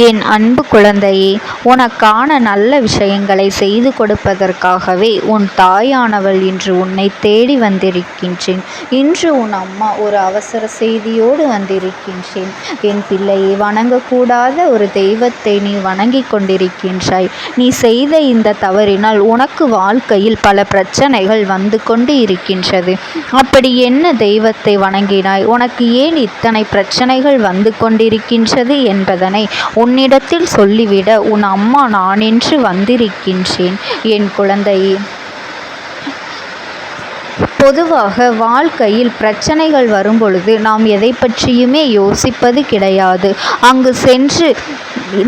என் அன்பு குழந்தையே, உனக்கான நல்ல விஷயங்களை செய்து கொடுப்பதற்காகவே உன் தாயானவள் இன்று உன்னை தேடி வந்திருக்கின்றேன். இன்று உன் அம்மா ஒரு அவசர செய்தியோடு வந்திருக்கின்றேன். என் பிள்ளையை, வணங்கக்கூடாத ஒரு தெய்வத்தை நீ வணங்கி கொண்டிருக்கின்றாய். நீ செய்த இந்த தவறினால் உனக்கு வாழ்க்கையில் பல பிரச்சனைகள் வந்து கொண்டு இருக்கின்றது. அப்படி என்ன தெய்வத்தை வணங்கினாய்? உனக்கு ஏன் இத்தனை பிரச்சனைகள் வந்து கொண்டிருக்கின்றது என்பதனை உன்னிடத்தில் சொல்லிவிட உன் அம்மா நானென்று வந்திருக்கின்றேன். என் குழந்தையே, பொதுவாக வாழ்க்கையில் பிரச்சனைகள் வரும்பொழுது நாம் எதை பற்றியுமே யோசிப்பது கிடையாது. அங்கு சென்று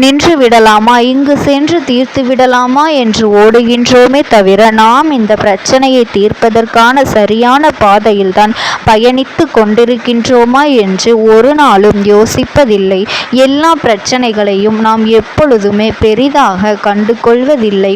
நின்று விடலாமா, இங்கு சென்று தீர்த்து விடலாமா என்று ஓடுகின்றோமே தவிர, நாம் இந்த பிரச்சனையை தீர்ப்பதற்கான சரியான பாதையில்தான் பயணித்து கொண்டிருக்கின்றோமா என்று ஒரு நாளும் யோசிப்பதில்லை. எல்லா பிரச்சனைகளையும் நாம் எப்பொழுதுமே பெரிதாக கண்டு கொள்வதில்லை.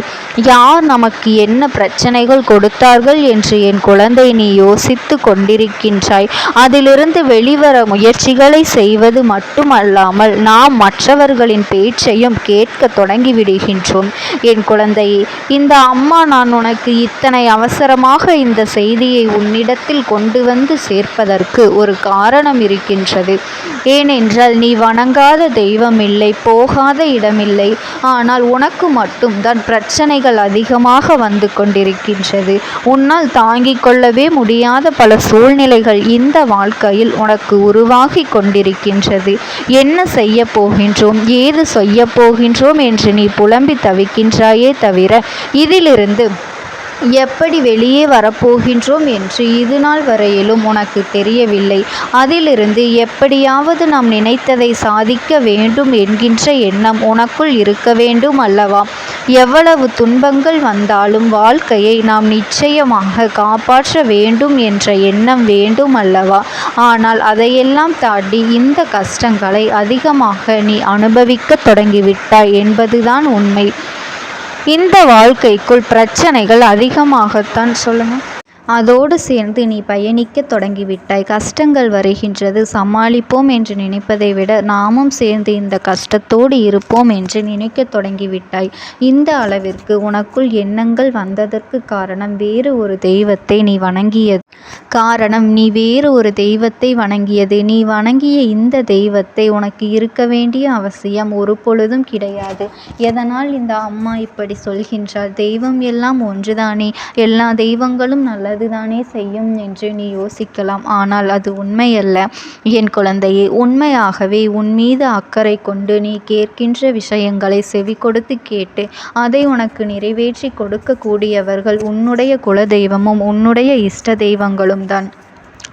யார் நமக்கு என்ன பிரச்சனைகள் கொடுத்தார்கள் என்று என் குழந்தை நீ யோசித்து கொண்டிருக்கின்றாய். அதிலிருந்து வெளிவர முயற்சிகளை செய்வது மட்டுமல்லாமல் நாம் மற்றவர்களின் பேச்சையும் கேட்க தொடங்கிவிடுகின்றோம். என் குழந்தையே, இந்த அம்மா நான் உனக்கு இத்தனை அவசரமாக இந்த செய்தியை உன்னிடத்தில் கொண்டு வந்து சேர்ப்பதற்கு ஒரு காரணம் இருக்கின்றது. ஏனென்றால் நீ வணங்காத தெய்வம் இல்லை, போகாத இடமில்லை. ஆனால் உனக்கு மட்டும்தான் பிரச்சனைகள் அதிகமாக வந்து கொண்டிருக்கின்றது. உன்னால் தாங்கிக் கொள்ளவே முடியாத பல சூழ்நிலைகள் இந்த வாழ்க்கையில் உனக்கு உருவாகி கொண்டிருக்கின்றது. என்ன செய்ய போகின்றோம், ஏது செய்ய போகின்றோம் என்று நீ புலம்பி தவிக்கின்றாயே தவிர, இதிலிருந்து எப்படி வெளியே வரப்போகின்றோம் என்று இது நாள் வரையிலும் உனக்கு தெரியவில்லை. அதிலிருந்து எப்படியாவது நாம் நினைத்ததை சாதிக்க வேண்டும் என்கின்ற எண்ணம் உனக்குள் இருக்க வேண்டும் அல்லவா? எவ்வளவு துன்பங்கள் வந்தாலும் வாழ்க்கையை நாம் நிச்சயமாக காப்பாற்ற வேண்டும் என்ற எண்ணம் வேண்டும் அல்லவா? ஆனால் அதையெல்லாம் தாண்டி இந்த கஷ்டங்களை அதிகமாக நீ அனுபவிக்க தொடங்கிவிட்டாய் என்பதுதான் உண்மை. இந்த வாழ்க்கைக்குள் பிரச்சனைகள் அதிகமாகத்தான் சொல்லுங்கள். அதோடு சேர்ந்து நீ பயணிக்க தொடங்கிவிட்டாய். கஷ்டங்கள் வருகின்றது, சமாளிப்போம் என்று நினைப்பதை விட நாமும் சேர்ந்து இந்த கஷ்டத்தோடு இருப்போம் என்று நினைக்க தொடங்கிவிட்டாய். இந்த அளவிற்கு உனக்குள் எண்ணங்கள் வந்ததற்கு காரணம் வேறு ஒரு தெய்வத்தை நீ வணங்கியது. நீ வணங்கிய இந்த தெய்வத்தை உனக்கு இருக்க வேண்டிய அவசியம் ஒரு பொழுதும் கிடையாது. எதனால் இந்த அம்மா இப்படி சொல்கின்றார்? தெய்வம் எல்லாம் ஒன்றுதானே, எல்லா தெய்வங்களும் நல்லது தானே செய்யும் என்று நீ யோசிக்கலாம். ஆனால் அது உண்மையல்ல என் குழந்தையே. உண்மையாகவே உன் மீது அக்கறை கொண்டு நீ கேட்கின்ற விஷயங்களை செவி கொடுத்து கேட்டு அதை உனக்கு நிறைவேற்றி கொடுக்க கூடியவர்கள் உன்னுடைய குலதெய்வமும் உன்னுடைய இஷ்ட தெய்வங்களும் தான்.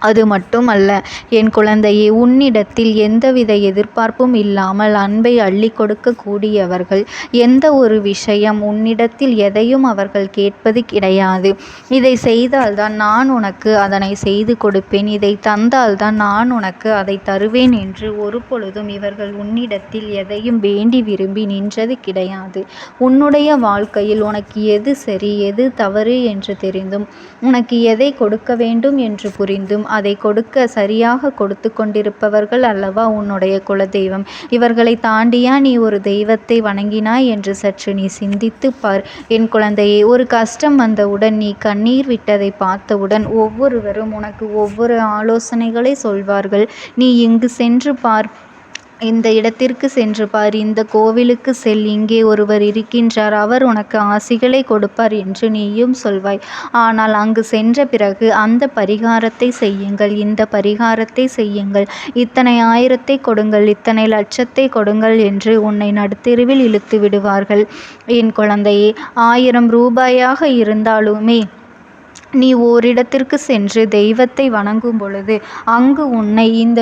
அது மட்டுமல்ல என் குழந்தையே, உன்னிடத்தில் எந்தவித எதிர்பார்ப்பும் இல்லாமல் அன்பை அள்ளி கொடுக்க கூடியவர்கள். எந்த ஒரு விஷயம் உன்னிடத்தில் எதையும் அவர்கள் கேட்பது கிடையாது. இதை செய்தால்தான் நான் உனக்கு அதனை செய்து கொடுப்பேன், இதை தந்தால்தான் நான் உனக்கு அதை தருவேன் என்று ஒரு பொழுதும் இவர்கள் உன்னிடத்தில் எதையும் வேண்டி விரும்பி நின்றது கிடையாது. உன்னுடைய வாழ்க்கையில் உனக்கு எது சரி எது தவறு என்று தெரிந்தும், உனக்கு எதை கொடுக்க வேண்டும் என்று புரிந்தும் அதை கொடுக்க சரியாக கொடுத்து கொண்டிருப்பவர்கள் அல்லவா உன்னுடைய குலதெய்வம். இவர்களை தாண்டியா நீ ஒரு தெய்வத்தை வணங்கினாய் என்று சற்று நீ சிந்தித்து பார் என் குழந்தையே. ஒரு கஷ்டம் வந்தவுடன் நீ கண்ணீர் விட்டதை பார்த்தவுடன் ஒவ்வொருவரும் உனக்கு ஒவ்வொரு ஆலோசனைகளை சொல்வார்கள். நீ இங்கு சென்று பார், இந்த இடத்திற்கு சென்று பார், இந்த கோவிலுக்கு செல், இங்கே ஒருவர் இருக்கின்றார், அவர் உனக்கு ஆசிகளை கொடுப்பார் என்று நீயும் சொல்வாய். ஆனால் அங்கு சென்ற பிறகு அந்த பரிகாரத்தை செய்யுங்கள், இந்த பரிகாரத்தை செய்யுங்கள், இத்தனை ஆயிரத்தை கொடுங்கள், இத்தனை லட்சத்தை கொடுங்கள் என்று உன்னை நடுத்தெருவில் இழுத்து விடுவார்கள். என் குழந்தையே, 1000 ரூபாயாக இருந்தாலுமே நீ ஓரிடத்திற்கு சென்று தெய்வத்தை வணங்கும் பொழுது அங்கு உன்னை இந்த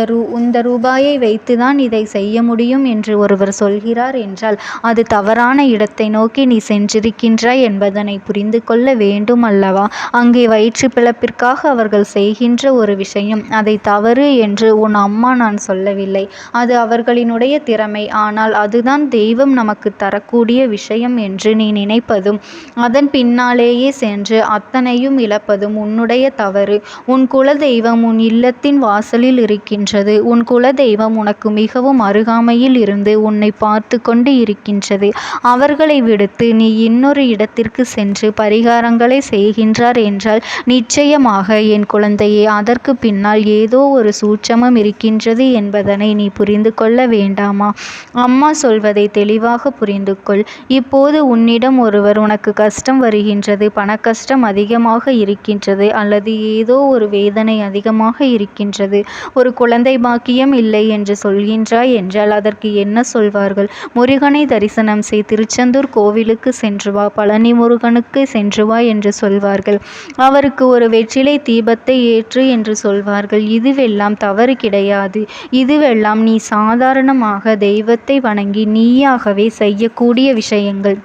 ரூபாயை வைத்துதான் இதை செய்ய முடியும் என்று ஒருவர் சொல்கிறார் என்றால் அது தவறான இடத்தை நோக்கி நீ சென்றிருக்கின்றாய் என்பதனை புரிந்து கொள்ள வேண்டும் அல்லவா? அங்கே வயிற்று பிழப்பிற்காக அவர்கள் செய்கின்ற ஒரு விஷயம், அதை தவறு என்று உன் அம்மா நான் சொல்லவில்லை. அது அவர்களினுடைய திறமை. ஆனால் அதுதான் தெய்வம் நமக்கு தரக்கூடிய விஷயம் என்று நீ நினைப்பதும் அதன் பின்னாலேயே சென்று அத்தனையும் இழப்பதும் உன்னுடைய தவறு. உன் குலதெய்வம் உன் இல்லத்தின் வாசலில் இருக்கின்றது. உன் குலதெய்வம் உனக்கு மிகவும் அருகாமையில் இருந்து உன்னை பார்த்து கொண்டு இருக்கின்றது. அவர்களை விடுத்து நீ இன்னொரு இடத்திற்கு சென்று பரிகாரங்களை செய்கின்றார் என்றால் நிச்சயமாக என் குழந்தையே, அதற்கு பின்னால் ஏதோ ஒரு சூட்சமம் இருக்கின்றது என்பதனை நீ புரிந்து கொள்ள வேண்டாமா? அம்மா சொல்வதை தெளிவாக புரிந்து கொள். இப்போது உன்னிடம் ஒருவர் உனக்கு கஷ்டம் வருகின்றது, பண கஷ்டம் அதிகமாக இருக்கின்றது, அல்லது ஏதோ ஒரு வேதனை அதிகமாக இருக்கின்றது, ஒரு குழந்தை பாக்கியம் இல்லை என்று சொல்கின்றாய் என்றால் அதற்கு என்ன சொல்வார்கள்? முருகனை தரிசனம் செய், திருச்செந்தூர் கோவிலுக்கு சென்று வா, பழனி முருகனுக்கு சென்று வா என்று சொல்வார்கள். அவருக்கு ஒரு வெற்றிலை தீபத்தை ஏற்று என்று சொல்வார்கள். இதுவெல்லாம் தவறு கிடையாது. இதுவெல்லாம் நீ சாதாரணமாக தெய்வத்தை வணங்கி நீயாகவே செய்யக்கூடிய விஷயங்கள்.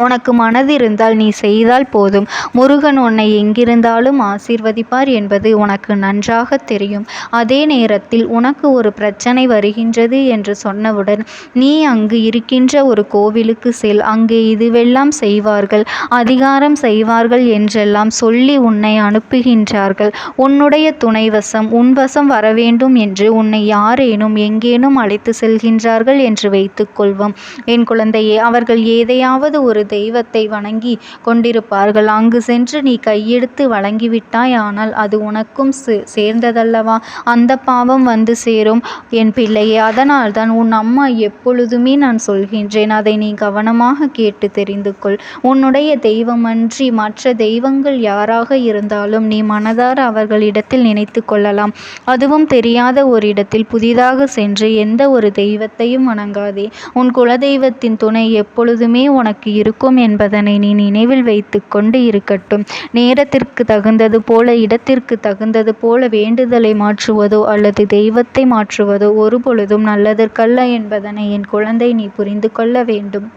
உனக்கு மனதிருந்தால் நீ செய்தால் போதும். முருகன் உன்னை எங்கிருந்தாலும் ஆசீர்வதிப்பார் என்பது உனக்கு நன்றாக தெரியும். அதே நேரத்தில் உனக்கு ஒரு பிரச்சனை வருகின்றது என்று சொன்னவுடன் நீ அங்கு இருக்கின்ற ஒரு கோவிலுக்கு செல், அங்கே இதுவெல்லாம் செய்வார்கள், அதிகாரம் செய்வார்கள் என்றெல்லாம் சொல்லி உன்னை அனுப்புகின்றார்கள். உன்னுடைய துணைவசம் உன்வசம் வரவேண்டும் என்று உன்னை யாரேனும் எங்கேனும் அழைத்து செல்கின்றார்கள் என்று வைத்துக் கொள்வோம். என் குழந்தையே, அவர்கள் ஏதையாவது ஒரு தெய்வத்தை வணங்கி கொண்டிருப்பார்கள். அங்கு சென்று நீ கையெடுத்து வழங்கிவிட்டாய், ஆனால் அது உனக்கும் சேர்ந்ததல்லவா? அந்த பாவம் வந்து சேரும் என் பிள்ளையே. அதனால்தான் உன் அம்மா எப்பொழுதுமே நான் சொல்கின்றேன், அதை நீ கவனமாக கேட்டு தெரிந்து கொள். உன்னுடைய தெய்வமன்றி மற்ற தெய்வங்கள் யாராக இருந்தாலும் நீ மனதார அவர்களிடத்தில் நினைத்து கொள்ளலாம். அதுவும் தெரியாத ஒரு இடத்தில் புதிதாக சென்று எந்த ஒரு தெய்வத்தையும் வணங்காதே. உன் குலதெய்வத்தின் துணை எப்பொழுதுமே உனக்கு இருக்கும் என்பதனை நீ நினைவில் வைத்து கொண்டு இருக்கட்டும். நேரத்திற்கு தகுந்தது போல, இடத்திற்கு தகுந்தது போல வேண்டுதலை மாற்றுவதோ அல்லது தெய்வத்தை மாற்றுவதோ ஒருபொழுதும் நல்லதற்கல்ல என்பதனை என் குழந்தை நீ புரிந்து கொள்ள வேண்டும்.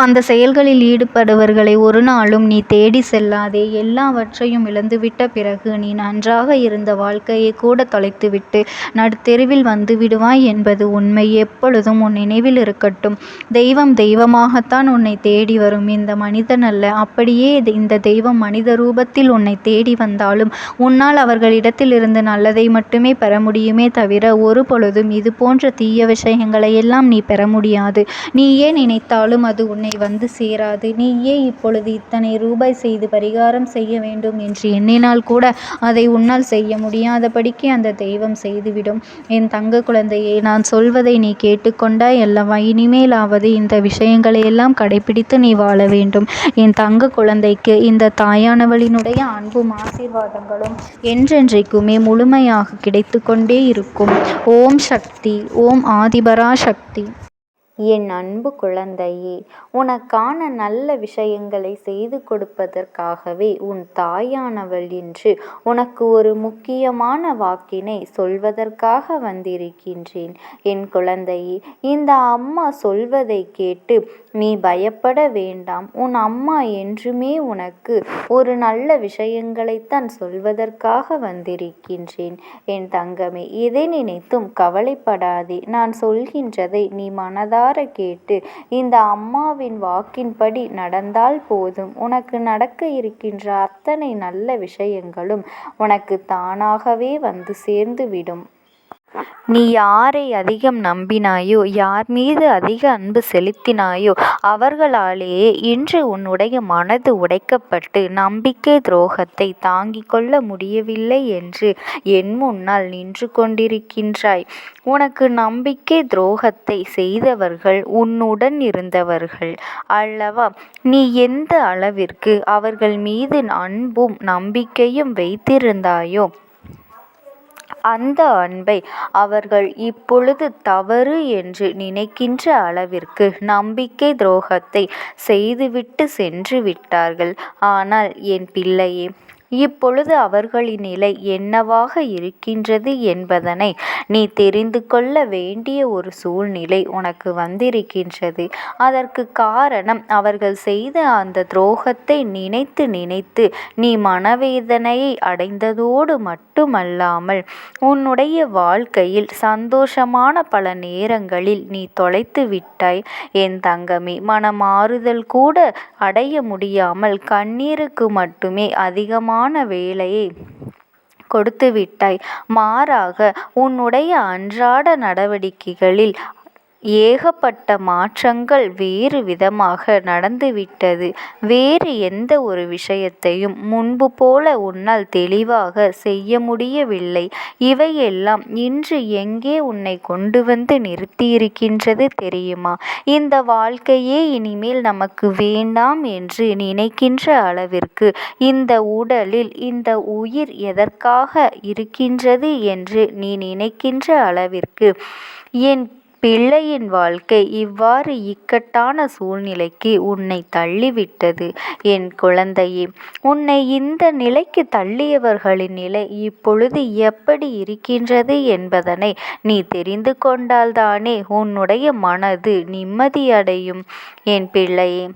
அந்த செயல்களில் ஈடுபடுவர்களை ஒரு நாளும் நீ தேடி செல்லாதே. எல்லாவற்றையும் இழந்துவிட்ட பிறகு நீ நன்றாக இருந்த வாழ்க்கையை கூட தொலைத்துவிட்டு நடுத்தெருவில் வந்து விடுவாய் என்பது உண்மை. எப்பொழுதும் உன் நினைவில் இருக்கட்டும். தெய்வம் தெய்வமாகத்தான் உன்னை தேடி வரும், இந்த மனிதன் அல்ல. அப்படியே இந்த தெய்வம் மனித ரூபத்தில் உன்னை தேடி வந்தாலும் உன்னால் அவர்களிடத்தில் இருந்து நல்லதை மட்டுமே பெற முடியுமே தவிர ஒரு பொழுதும் இது போன்ற தீய விஷயங்களை எல்லாம் நீ பெற முடியாது. நீயே நினைத்தாலும் அது உன்னை வந்து சேராது. நீயே இப்பொழுது இத்தனை ரூபாய் செய்து பரிகாரம் செய்ய வேண்டும் என்று எண்ணினால் கூட அதை உன்னால் செய்ய முடியாதபடிக்கு அந்த தெய்வம் செய்துவிடும். என் தங்க குழந்தையே, நான் சொல்வதை நீ கேட்டுக்கொண்டாய் அல்லவா? இனிமேலாவது இந்த விஷயங்களை எல்லாம் கடைபிடித்து நீ வாழ வேண்டும். என் தங்க குழந்தைக்கு இந்த தாயானவளினுடைய அன்பும் ஆசீர்வாதங்களும் என்றென்றைக்குமே முழுமையாக கிடைத்து கொண்டே இருக்கும். ஓம் சக்தி. ஓம் ஆதிபரா சக்தி. என் அன்பு குழந்தையே, உனக்கான நல்ல விஷயங்களை செய்து கொடுப்பதற்காகவே உன் தாயானவள் இன்று உனக்கு ஒரு முக்கியமான வாக்கினை சொல்வதற்காக வந்திருக்கின்றேன். என் குழந்தையே, இந்த அம்மா சொல்வதை கேட்டு நீ பயப்பட வேண்டாம். உன் அம்மா என்றுமே உனக்கு ஒரு நல்ல விஷயங்களைத்தான் சொல்வதற்காக வந்திருக்கின்றேன். என் தங்கமே, எதை நினைத்தும் கவலைப்படாதே. நான் சொல்கின்றதை நீ மனதார கேட்டு இந்த அம்மாவின் வாக்கின்படி நடந்தால் போதும். உனக்கு நடக்க இருக்கின்ற அத்தனை நல்ல விஷயங்களும் உனக்கு தானாகவே வந்து சேர்ந்துவிடும். நீ யாரை அதிகம் நம்பினாயோ, யார் மீது அதிக அன்பு செலுத்தினாயோ அவர்களாலேயே இன்று உன்னுடைய மனது உடைக்கப்பட்டு நம்பிக்கை துரோகத்தை தாங்கிக் கொள்ள முடியவில்லை என்று என் முன்னால் நின்று கொண்டிருக்கின்றாய். உனக்கு நம்பிக்கை துரோகத்தை செய்தவர்கள் உன்னுடன் இருந்தவர்கள் அல்லவா? நீ எந்த அளவிற்கு அவர்கள் மீது அன்பும் நம்பிக்கையும் வைத்திருந்தாயோ அந்த அன்பை அவர்கள் இப்பொழுது தவறு என்று நினைக்கின்ற அளவிற்கு நம்பிக்கை துரோகத்தை செய்துவிட்டு சென்று விட்டார்கள். ஆனால் என் பிள்ளையே, இப்பொழுது அவர்களின் நிலை என்னவாக இருக்கின்றது என்பதனை நீ தெரிந்து கொள்ள வேண்டிய ஒரு சூழ்நிலை உனக்கு வந்திருக்கின்றது. அதற்கு காரணம் அவர்கள் செய்த அந்த துரோகத்தை நினைத்து நினைத்து நீ மனவேதனையை அடைந்ததோடு மட்டுமல்லாமல் உன்னுடைய வாழ்க்கையில் சந்தோஷமான பல நேரங்களில் நீ தொலைத்து விட்டாய் என் தங்கமே. மனமாறுதல் கூட அடைய முடியாமல் கண்ணீருக்கு மட்டுமே அதிகமான வேலையை கொடுத்து விட்டாய். மாறாக உன்னுடைய அன்றாட நடவடிக்கைகளில் ஏகப்பட்ட மாற்றங்கள் வேறு விதமாக நடந்துவிட்டது. வேறு எந்த ஒரு விஷயத்தையும் முன்பு போல உன்னால் தெளிவாக செய்ய முடியவில்லை. இவையெல்லாம் இன்று எங்கே உன்னை கொண்டு வந்து நிறுத்தியிருக்கின்றது தெரியுமா? இந்த வாழ்க்கையே இனிமேல் நமக்கு வேண்டாம் என்று நினைக்கின்ற அளவிற்கு இந்த உடலில் இந்த உயிர் எதற்காக இருக்கின்றது என்று நீ நினைக்கின்ற அளவிற்கு என் பிள்ளையின் வாழ்க்கை இவ்வாறு இக்கட்டான சூழ்நிலைக்கு உன்னை தள்ளிவிட்டது. என் குழந்தையே, உன்னை இந்த நிலைக்கு தள்ளியவர்களின் நிலை இப்பொழுது எப்படி இருக்கின்றது என்பதனை நீ தெரிந்து கொண்டால்தானே உன்னுடைய மனது நிம்மதியடையும். என் பிள்ளையே,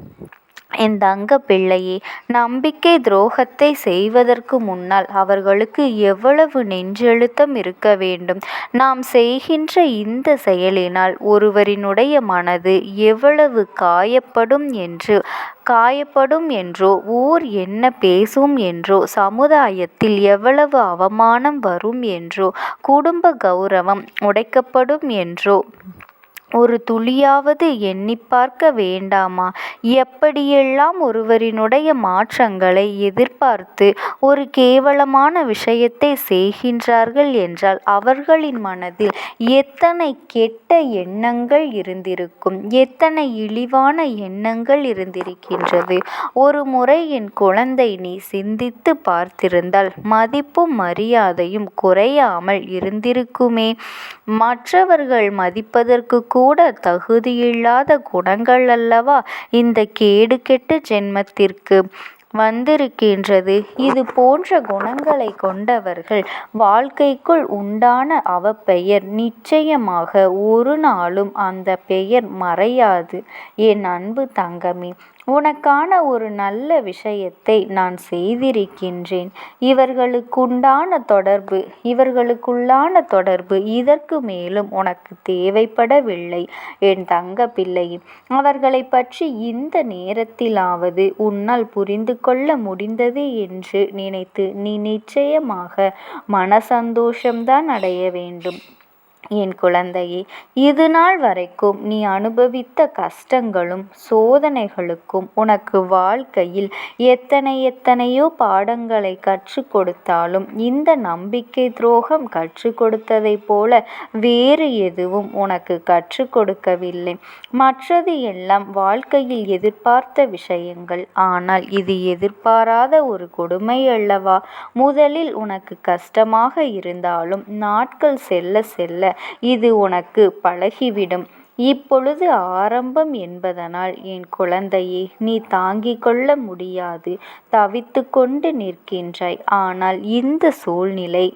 என் தங்க பிள்ளையே, நம்பிக்கை துரோகத்தை செய்வதற்கு முன்னால் அவர்களுக்கு எவ்வளவு நெஞ்செழுத்தம் இருக்க வேண்டும். நாம் செய்கின்ற இந்த செயலினால் ஒருவரினுடைய மனது எவ்வளவு காயப்படும் என்றோ, ஊர் என்ன பேசும் என்றோ, சமுதாயத்தில் எவ்வளவு அவமானம் வரும் என்றோ, குடும்ப கௌரவம் உடைக்கப்படும் என்றோ ஒரு துளியாவது எண்ணிப் பார்க்க வேண்டாமா? எப்படியெல்லாம் ஒருவரினுடைய மாற்றங்களை எதிர்பார்த்து ஒரு கேவலமான விஷயத்தை செய்கின்றார்கள் என்றால் அவர்களின் மனதில் எத்தனை கெட்ட எண்ணங்கள் இருந்திருக்கும், எத்தனை இழிவான எண்ணங்கள் இருந்திருக்கின்றது. ஒரு முறை என் குழந்தை நீ சிந்தித்து பார்த்திருந்தால் மதிப்பும் மரியாதையும் குறையாமல் இருந்திருக்குமே. மற்றவர்கள் மதிப்பதற்கு கூட தகுதியில்லாத குணங்கள் அல்லவா இந்த கேடு கெட்ட ஜென்மத்திற்கு வந்திருக்கின்றது. இது போன்ற குணங்களை கொண்டவர்கள் வாழ்க்கைக்குள் உண்டான அவப்பெயர் நிச்சயமாக ஒரு நாளும் அந்த பெயர் மறையாது. என் அன்பு தங்கமே, உனக்கான ஒரு நல்ல விஷயத்தை நான் செய்திருக்கின்றேன். இவர்களுக்குள்ளான தொடர்பு இதற்கு மேலும் உனக்கு தேவைப்படவில்லை என் தங்க பிள்ளையே. அவர்களை பற்றி இந்த நேரத்திலாவது உன்னால் புரிந்து கொள்ள முடிந்தது என்று நினைத்து நீ நிச்சயமாக மனசந்தோஷம்தான் அடைய வேண்டும். என் குழந்தையே, இது நாள் வரைக்கும் நீ அனுபவித்த கஷ்டங்களும் சோதனைகளுக்கும் உனக்கு வாழ்க்கையில் எத்தனையோ பாடங்களை கற்றுக் கொடுத்தாலும் இந்த நம்பிக்கை துரோகம் கற்றுக் கொடுத்ததைப் போல வேறு எதுவும் உனக்கு கற்றுக் கொடுக்கவில்லை. மற்றது எல்லாம் வாழ்க்கையில் எதிர்பார்த்த விஷயங்கள். ஆனால் இது எதிர்பாராத ஒரு கொடுமை அல்லவா? முதலில் உனக்கு கஷ்டமாக இருந்தாலும் நாட்கள் செல்ல செல்ல இது உனக்கு பழகிவிடும். இப்பொழுது ஆரம்பம் என்பதனால் என் குழந்தையே, நீ தாங்கிக் கொள்ள முடியாது தவித்து கொண்டு நிற்கின்றாய். ஆனால் இந்த சூழ்நிலை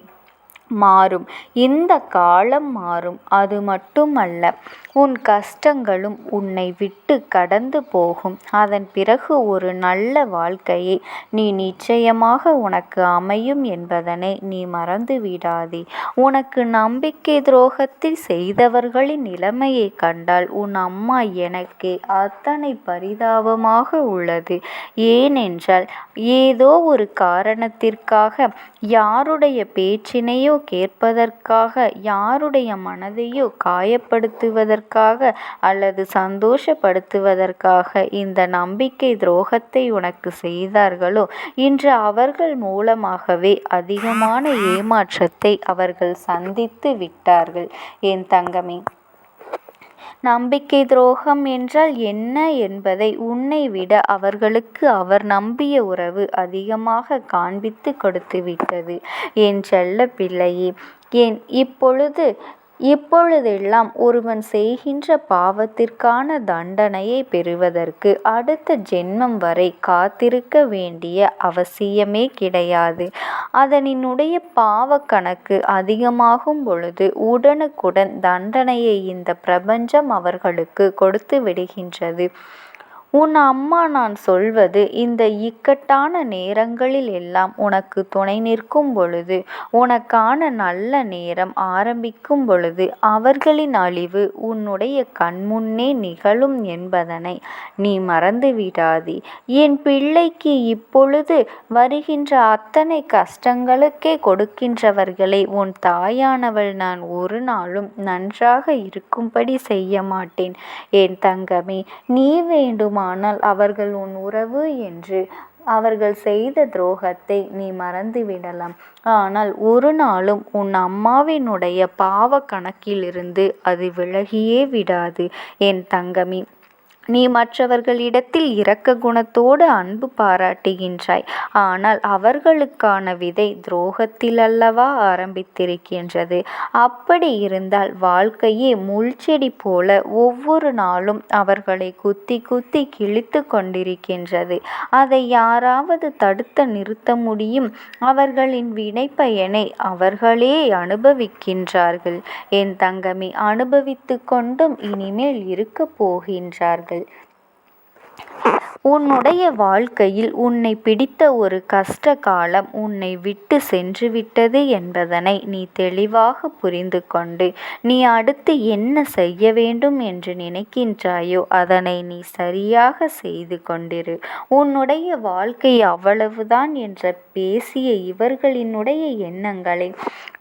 மாறும், இந்த காலம் மாறும். அது மட்டுமல்ல, உன் கஷ்டங்களும் உன்னை விட்டு கடந்து போகும். அதன் பிறகு ஒரு நல்ல வாழ்க்கையை நீ நிச்சயமாக உனக்கு அமையும் என்பதனை நீ மறந்து விடாதே. உனக்கு நம்பிக்கை துரோகத்தில் செய்தவர்களின் நிலைமையை கண்டால் உன் அம்மா எனக்கு அத்தனை பரிதாபமாக உள்ளது. ஏனென்றால் ஏதோ ஒரு காரணத்திற்காக யாருடைய பேச்சினையோ கேட்பதற்காக, யாருடைய மனதையோ காயப்படுத்துவதற்காக அல்லது சந்தோஷப்படுத்துவதற்காக இந்த நம்பிக்கை துரோகத்தை உனக்கு செய்தார்களோ, இன்று அவர்கள் மூலமாகவே அதிகமான ஏமாற்றத்தை அவர்கள் சந்தித்து விட்டார்கள். என் தங்கமே, நம்பிக்கை துரோகம் என்றால் என்ன என்பதை உன்னை விட அவர்களுக்கு அவர் நம்பிய உறவு அதிகமாக காண்பித்து கொடுத்து விட்டது. என் செல்ல பிள்ளையே, இப்பொழுது இப்பொழுதெல்லாம் ஒருவன் செய்கின்ற பாவத்திற்கான தண்டனையை பெறுவதற்கு அடுத்த ஜென்மம் வரை காத்திருக்க வேண்டிய அவசியமே கிடையாது. அதனினுடைய பாவ கணக்கு அதிகமாகும் பொழுது உடனுக்குடன் தண்டனையை இந்த பிரபஞ்சம் அவர்களுக்கு கொடுத்து விடுகின்றது. உன் அம்மா நான் சொல்வது இந்த இக்கட்டான நேரங்களில் எல்லாம் உனக்கு துணை நிற்கும் பொழுது, உனக்கான நல்ல நேரம் ஆரம்பிக்கும் பொழுது அவர்களின் அழிவு உன்னுடைய கண்முன்னே நிகழும் என்பதனை நீ மறந்து விடாதே. என் பிள்ளைக்கு இப்பொழுது வருகின்ற அத்தனை கஷ்டங்களுக்கே கொடுக்கின்றவர்களை உன் தாயானவள் நான் ஒரு நாளும் நன்றாக இருக்கும்படி செய்ய மாட்டேன். என் தங்கமே, நீ வேண்டுமானால் அவர்கள் உன் உறவு என்று அவர்கள் செய்த துரோகத்தை நீ மறந்து விடலாம். ஆனால் ஒரு நாளும் உன் அம்மாவினுடைய பாவ கணக்கிலிருந்து அது விலகியே விடாது. என் தங்கமே, நீ மற்றவர்களிடத்தில் இரக்க குணத்தோடு அன்பு பாராட்டுகின்றாய். ஆனால் அவர்களுக்கான விதை துரோகத்தில் அல்லவா ஆரம்பித்திருக்கின்றது. அப்படி இருந்தால் வாழ்க்கையே முள்செடி போல ஒவ்வொரு நாளும் அவர்களை குத்தி குத்தி கிழித்து கொண்டிருக்கின்றது. அதை யாராவது தடுத்து நிறுத்த முடியும்? அவர்களின் வினைப்பயனை அவர்களே அனுபவிக்கின்றார்கள். என் தங்கமே, அனுபவித்து கொண்டும் இனிமேல் இருக்க போகின்றார்கள். உன்னுடைய வாழ்க்கையில் உன்னை பிடித்த ஒரு கஷ்ட காலம் உன்னை விட்டு சென்று விட்டது என்பதனை நீ தெளிவாக புரிந்து கொண்டு நீ அடுத்து என்ன செய்ய வேண்டும் என்று நினைக்கின்றாயோ அதனை நீ சரியாக செய்து கொண்டிரு. உன்னுடைய வாழ்க்கை அவ்வளவுதான் என்ற பேசிய இவர்களினுடைய எண்ணங்களை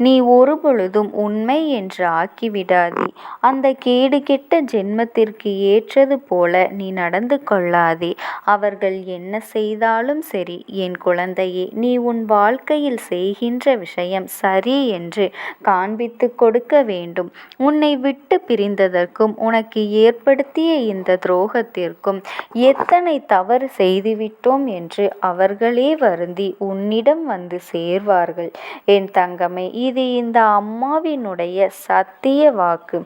நீ ஒருபொழுதும் உண்மை என்று ஆக்கிவிடாதே. அந்த கேடுகெட்ட ஜென்மத்திற்கு ஏற்றது போல நீ நடந்து கொள்ளாதே. அவர்கள் என்ன செய்தாலும் சரி, என் குழந்தையே, நீ உன் வாழ்க்கையில் செய்கின்ற விஷயம் சரி என்று காண்பித்து கொடுக்க வேண்டும். உன்னை விட்டு பிரிந்ததற்கும் உனக்கு ஏற்படுத்திய இந்த துரோகத்திற்கும் எத்தனை தவறு செய்துவிட்டோம் என்று அவர்களே வருந்தி உன்னிடம் வந்து சேர்வார்கள். என் தங்கமே, இது இந்த அம்மாவினுடைய சத்திய வாக்கு.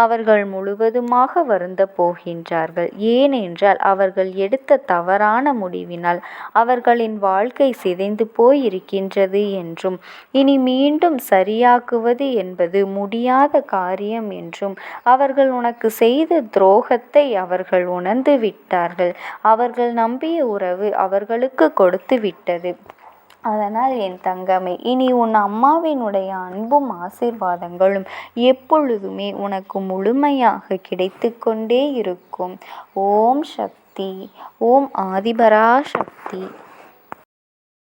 அவர்கள் முழுவதுமாக வருந்த போகின்றார்கள். ஏனென்றால் அவர்கள் எடுத்த தவறான முடிவினால் அவர்களின் வாழ்க்கை சிதைந்து போயிருக்கின்றது என்றும் இனி மீண்டும் சரியாக்குவது என்பது முடியாத காரியம் என்றும் அவர்கள் உனக்கு செய்த துரோகத்தை அவர்கள் உணர்ந்து விட்டார்கள். அவர்கள் நம்பிய உறவு அவர்களுக்கு கொடுத்து விட்டது. அதனால் என் தங்கமே, இனி உன் அம்மாவினுடைய அன்பும் ஆசீர்வாதங்களும் எப்பொழுதுமே உனக்கு முழுமையாக கிடைத்து கொண்டே இருக்கும். ஓம் சக்தி. ஓம் ஆதிபரா சக்தி.